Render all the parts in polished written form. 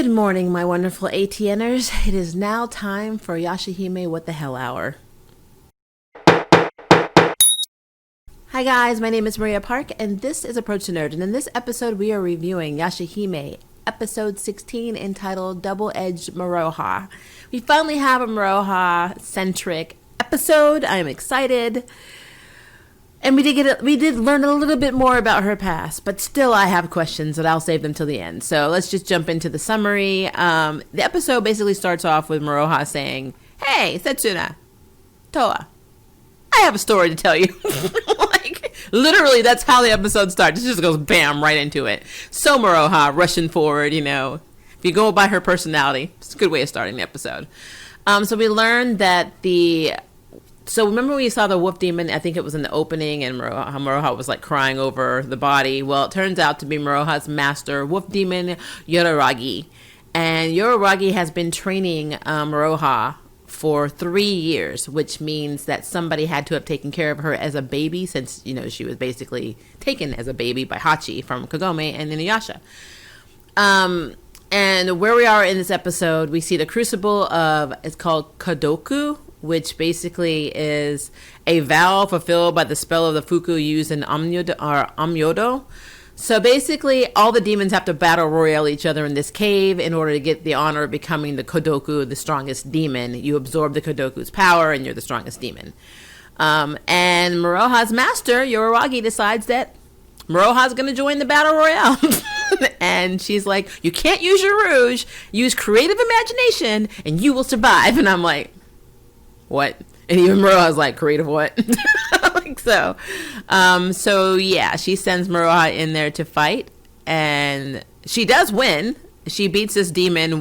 Good morning, my wonderful ATNers. It is now time for Yashahime What the Hell Hour. Hi guys, my name is Maria Park, and this is Approach to Nerd. And in this episode, we are reviewing Yashahime, episode 16, entitled Double-Edged Maroha. We finally have a Maroha-centric episode. I am excited. And we did learn a little bit more about her past, but still I have questions, but I'll save them till the end. So let's just jump into the summary. The episode basically starts off with Maroha saying, "Hey, Setsuna, Toa, I have a story to tell you." Like, literally, that's how the episode starts. It just goes bam, right into it. So Maroha, rushing forward, if you go by her personality, it's a good way of starting the episode. So we learned that So remember we saw the wolf demon, I think it was in the opening, and Moroha was like crying over the body. Well, it turns out to be Moroha's master, wolf demon Yoraragi. And Yoraragi has been training Moroha for 3 years, which means that somebody had to have taken care of her as a baby since, she was basically taken as a baby by Hachi from Kagome and Inuyasha. And where we are in this episode, we see the crucible it's called Kadoku, which basically is a vow fulfilled by the spell of the Fuku used in Amyodo. So basically, all the demons have to battle royale each other in this cave in order to get the honor of becoming the Kodoku, the strongest demon. You absorb the Kodoku's power, and you're the strongest demon. And Moroha's master, Yoraragi, decides that Moroha's going to join the battle royale. And she's like, "You can't use your rouge. Use creative imagination, and you will survive." And I'm like, what? And even Moroha's like, creative what? So yeah, she sends Moroha in there to fight, and she does win. She beats this demon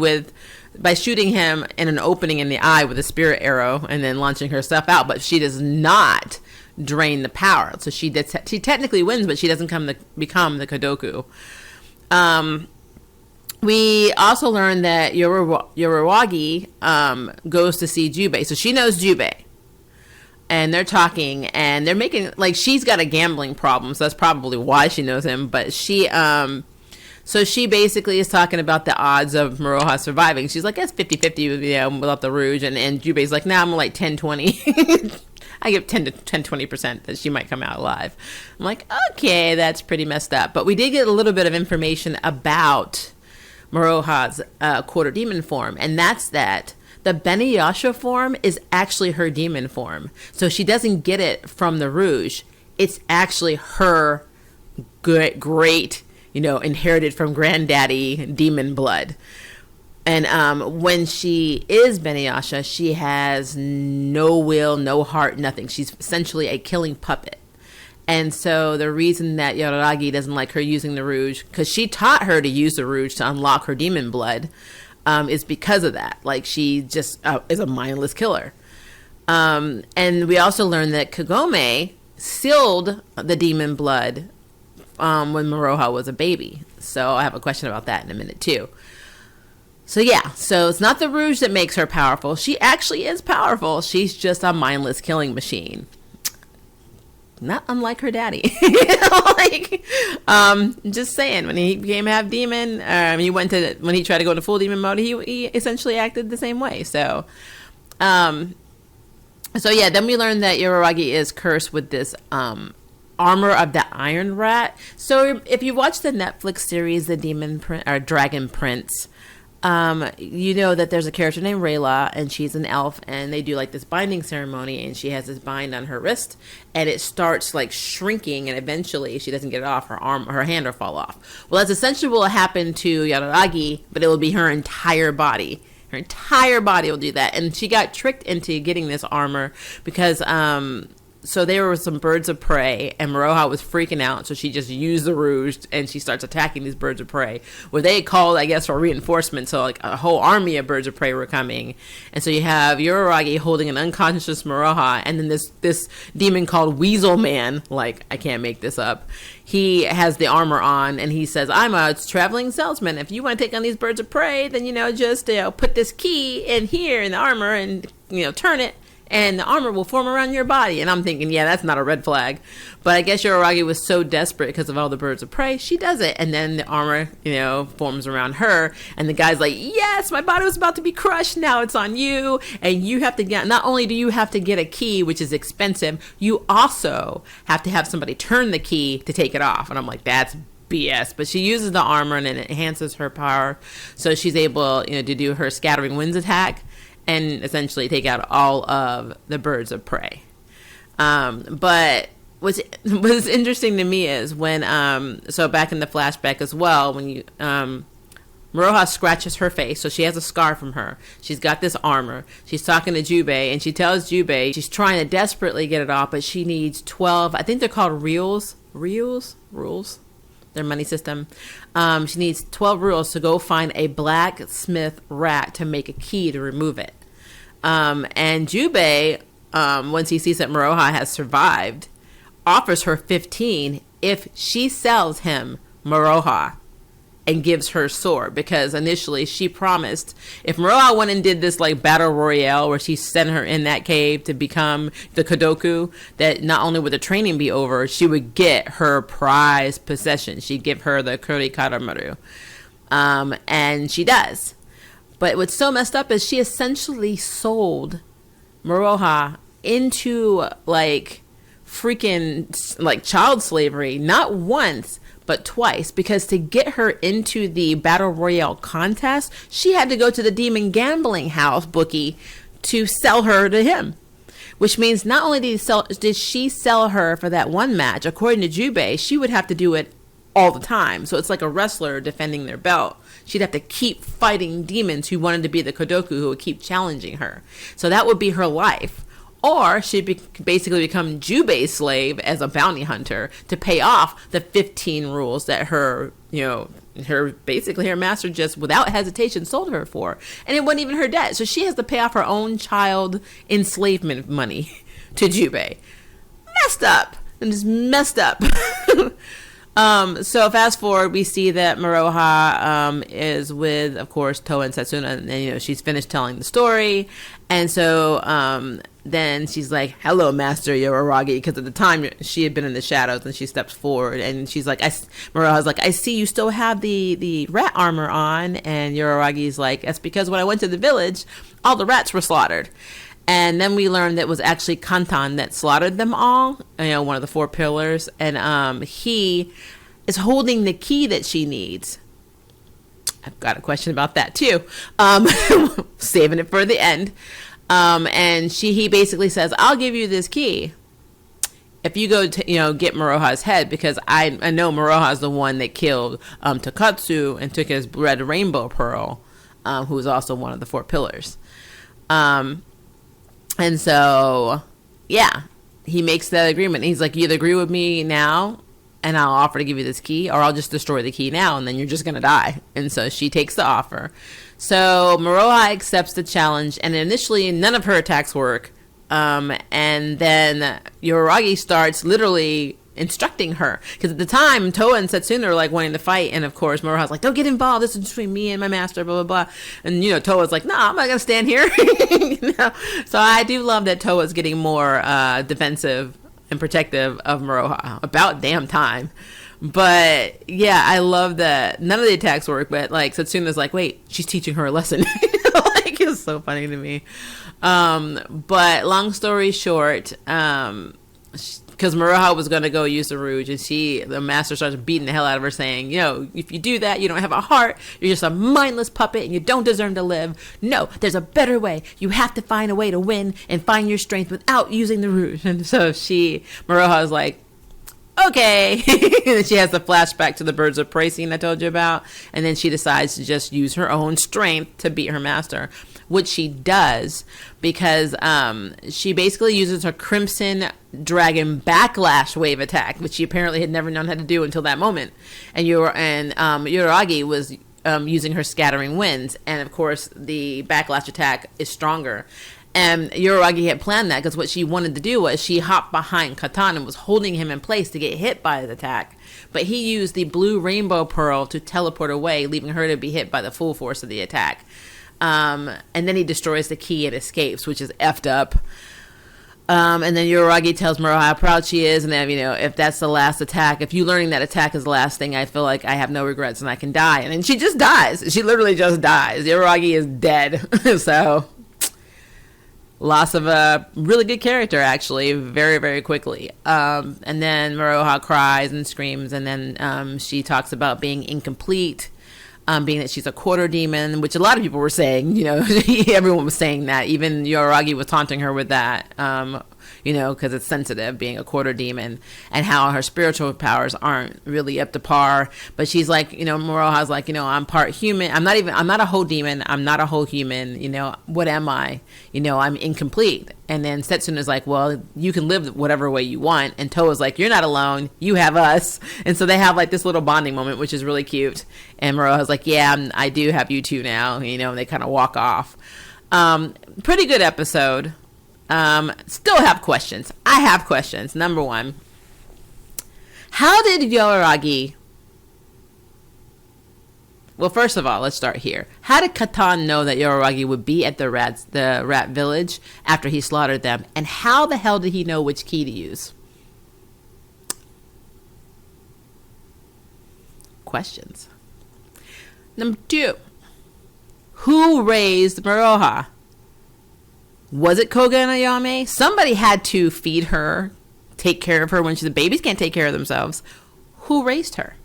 by shooting him in an opening in the eye with a spirit arrow and then launching herself out, but she does not drain the power. So she technically wins, but she doesn't become the Kodoku. We also learned that Yoraragi goes to see Jubei. So she knows Jubei. And they're talking, and they're making, she's got a gambling problem, so that's probably why she knows him. But she basically is talking about the odds of Moroha surviving. She's like, it's 50-50 without the rouge. And Jubei's like, nah, I'm like 10-20. I give 10-20% that she might come out alive. I'm like, okay, that's pretty messed up. But we did get a little bit of information about Moroha's quarter demon form, and that's that the Beniyasha form is actually her demon form. So she doesn't get it from the rouge. It's actually her great, inherited from granddaddy demon blood. And when she is Beniyasha, she has no will, no heart, nothing. She's essentially a killing puppet. And so the reason that Yoraragi doesn't like her using the rouge, because she taught her to use the rouge to unlock her demon blood, is because of that. She just is a mindless killer. And we also learned that Kagome sealed the demon blood when Moroha was a baby. So I have a question about that in a minute too. So yeah, so it's not the rouge that makes her powerful. She actually is powerful. She's just a mindless killing machine. Not unlike her daddy. Just saying, when he became half demon, when he tried to go into full demon mode, he essentially acted the same way. So yeah, then we learned that Yoraragi is cursed with this armor of the Iron Rat. So if you watch the Netflix series, The Dragon Prince, you know that there's a character named Rayla, and she's an elf, and they do this binding ceremony, and she has this bind on her wrist, and it starts shrinking, and eventually she doesn't get it off, her hand will fall off. Well, that's essentially what will happen to Yoraragi, but it will be her entire body. Her entire body will do that. And she got tricked into getting this armor because so there were some birds of prey, and Moroha was freaking out, so she just used the rouge, and she starts attacking these birds of prey. Well, they called, I guess, for reinforcements, so a whole army of birds of prey were coming. And so you have Yoraragi holding an unconscious Moroha, and then this demon called Weasel Man, I can't make this up, he has the armor on, and he says, "I'm a traveling salesman. If you want to take on these birds of prey, then, just put this key in here in the armor and, turn it, and the armor will form around your body. And I'm thinking, yeah, that's not a red flag. But I guess Yoragi was so desperate because of all the birds of prey, she does it. And then the armor, forms around her. And the guy's like, yes, my body was about to be crushed. Now it's on you. And you have to get, not only do you have to get a key, which is expensive, you also have to have somebody turn the key to take it off. And I'm like, that's BS. But she uses the armor and it enhances her power. So she's able, to do her scattering winds attack and essentially take out all of the birds of prey. But what's interesting to me is when, so back in the flashback as well, when Maroha scratches her face, so she has a scar from her. She's got this armor. She's talking to Jubei, and she tells Jubei she's trying to desperately get it off, but she needs 12, I think they're called rules, their money system. She needs 12 rules to go find a blacksmith rat to make a key to remove it. And Jubei, once he sees that Maroha has survived, offers her 15 if she sells him Maroha and gives her sword, because initially she promised if Moroha went and did this like battle royale where she sent her in that cave to become the Kodoku, that not only would the training be over, she would get her prized possession. She'd give her the Kuri Karamaru. And she does. But what's so messed up is she essentially sold Moroha into like freaking like child slavery, not once but twice, because to get her into the battle royale contest, she had to go to the demon gambling house bookie to sell her to him, which means not only did she sell her for that one match, according to Jubei, she would have to do it all the time. So it's like a wrestler defending their belt. She'd have to keep fighting demons who wanted to be the Kodoku, who would keep challenging her. So that would be her life. Or she'd basically become Jubei's slave as a bounty hunter to pay off the 15 rules that her master just without hesitation sold her for. And it wasn't even her debt. So she has to pay off her own child enslavement money to Jubei. Messed up. And just messed up. So fast forward, we see that Maroha is with, of course, Toa and Setsuna, and she's finished telling the story. And so then she's like, hello, Master Yoragi, because at the time she had been in the shadows, and she steps forward and she's like, Maroha's like, I see you still have the rat armor on. And Yoragi's like, that's because when I went to the village, all the rats were slaughtered. And then we learned that it was actually Kantan that slaughtered them all, one of the 4 pillars. And he is holding the key that she needs. I've got a question about that too. Saving it for the end. And he basically says, I'll give you this key if you go to, get Maroha's head, because I know Maroha is the one that killed Takatsu and took his red rainbow pearl, who was also one of the 4 pillars. And so, yeah, he makes that agreement. He's like, you either agree with me now and I'll offer to give you this key, or I'll just destroy the key now and then you're just going to die. And so she takes the offer. So Maroha accepts the challenge, and initially none of her attacks work. And then Yoragi starts literally instructing her, because at the time Toa and Setsuna are like wanting to fight, and of course Moroha's like, don't get involved, this is between me and my master, blah blah blah. And Toa's like, nah, I'm not gonna stand here. So I do love that Toa's getting more defensive and protective of Maroha. About damn time. But yeah, I love that none of the attacks work, but like Setsuna's like, wait, she's teaching her a lesson. Like, it's so funny to me. But long story short, because Maroha was going to go use the rouge, and the master starts beating the hell out of her, saying, if you do that, you don't have a heart, you're just a mindless puppet, and you don't deserve to live. No, there's a better way. You have to find a way to win and find your strength without using the rouge. And so Maroha is like, okay. And she has the flashback to the birds of prey scene I told you about, and then she decides to just use her own strength to beat her master, which she does, because she basically uses her Crimson Dragon Backlash Wave attack, which she apparently had never known how to do until that moment. And Yoragi was using her Scattering Winds, and of course the Backlash attack is stronger. And Yoragi had planned that, because what she wanted to do was she hopped behind Katan and was holding him in place to get hit by the attack. But he used the blue rainbow pearl to teleport away, leaving her to be hit by the full force of the attack. And then he destroys the key and escapes, which is effed up. And then Yoragi tells Maroha how proud she is, and then, if that's the last attack, if you learning that attack is the last thing, I feel like I have no regrets and I can die. And then she just dies. She literally just dies. Yoragi is dead. So, loss of a really good character, actually, very, very quickly. And then Maroha cries and screams, and then she talks about being incomplete. Being that she's a quarter demon, which a lot of people were saying, everyone was saying that. Even Yoragi was taunting her with that, because it's sensitive, being a quarter demon, and how her spiritual powers aren't really up to par. But she's like, Moroha's like, I'm part human. I'm not a whole demon. I'm not a whole human. What am I? I'm incomplete. And then Setsuna is like, well, you can live whatever way you want. And Toa's like, you're not alone. You have us. And so they have like this little bonding moment, which is really cute. And Moroha's like, yeah, I do have you two now. And they kind of walk off. Pretty good episode. Still have questions. I have questions. Number one, how did Yoragi... Well, first of all, let's start here. How did Katan know that Yoragi would be at the rat village after he slaughtered them? And how the hell did he know which key to use? Questions. Number two, who raised Maroha? Was it Koga and Ayame? Somebody had to feed her, take care of her when the babies can't take care of themselves. Who raised her?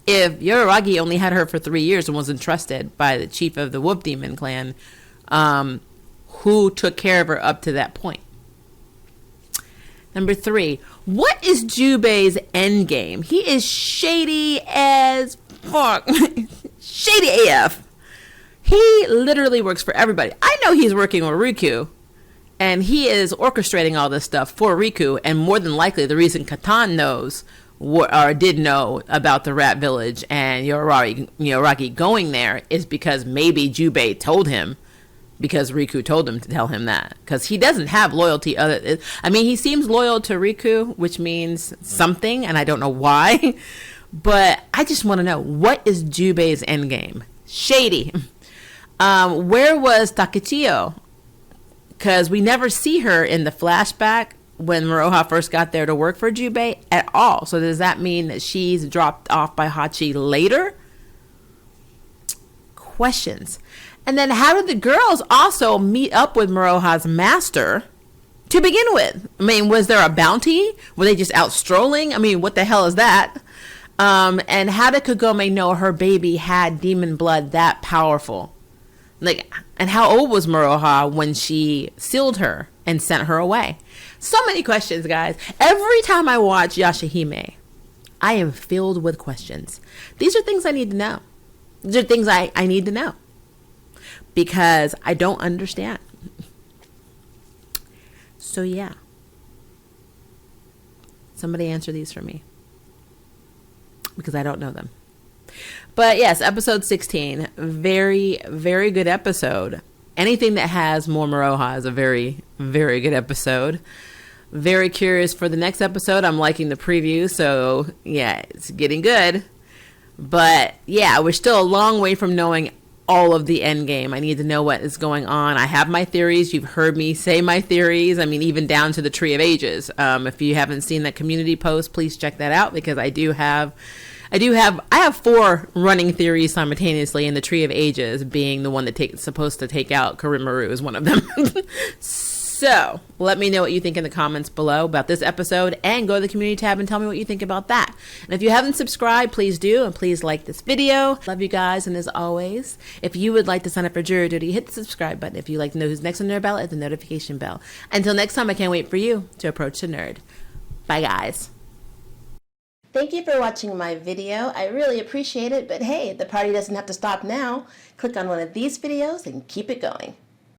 If Yoragi only had her for 3 years and was entrusted by the chief of the Wolf Demon clan, who took care of her up to that point? Number three, what is Jubei's endgame? He is shady as fuck. Shady AF. He literally works for everybody. I know he's working with Riku, and he is orchestrating all this stuff for Riku, and more than likely the reason Katan knows or did know about the rat village and Yoragi going there is because maybe Jubei told him, because Riku told him to tell him that, because he doesn't have loyalty he seems loyal to Riku, which means something, and I don't know why. But I just want to know, what is Jubei's endgame? Shady. Where was Takechiyo? Because we never see her in the flashback when Maroha first got there to work for Jubei at all. So does that mean that she's dropped off by Hachi later? Questions. And then how did the girls also meet up with Maroha's master to begin with? Was there a bounty? Were they just out strolling? What the hell is that? And how did Kagome know her baby had demon blood that powerful? And how old was Maroha when she sealed her and sent her away? So many questions, guys. Every time I watch Yashahime, I am filled with questions. These are things I need to know. These are things I need to know, because I don't understand. So yeah. Somebody answer these for me, because I don't know them. But yes, episode 16, very, very good episode. Anything that has more Maroha is a very, very good episode. Very curious for the next episode. I'm liking the preview, so yeah, it's getting good. But yeah, we're still a long way from knowing all of the end game. I need to know what is going on. I have my theories. You've heard me say my theories. Even down to the Tree of Ages. If you haven't seen that community post, please check that out, because I have 4 running theories simultaneously, and the Tree of Ages being the one that supposed to take out Karimaru is one of them. So let me know what you think in the comments below about this episode, and go to the community tab and tell me what you think about that. And if you haven't subscribed, please do, and please like this video. Love you guys, and as always, if you would like to sign up for jury duty, hit the subscribe button. If you'd like to know who's next on their ballot, hit the notification bell. Until next time, I can't wait for you to approach the nerd. Bye, guys. Thank you for watching my video. I really appreciate it, but hey, the party doesn't have to stop now. Click on one of these videos and keep it going.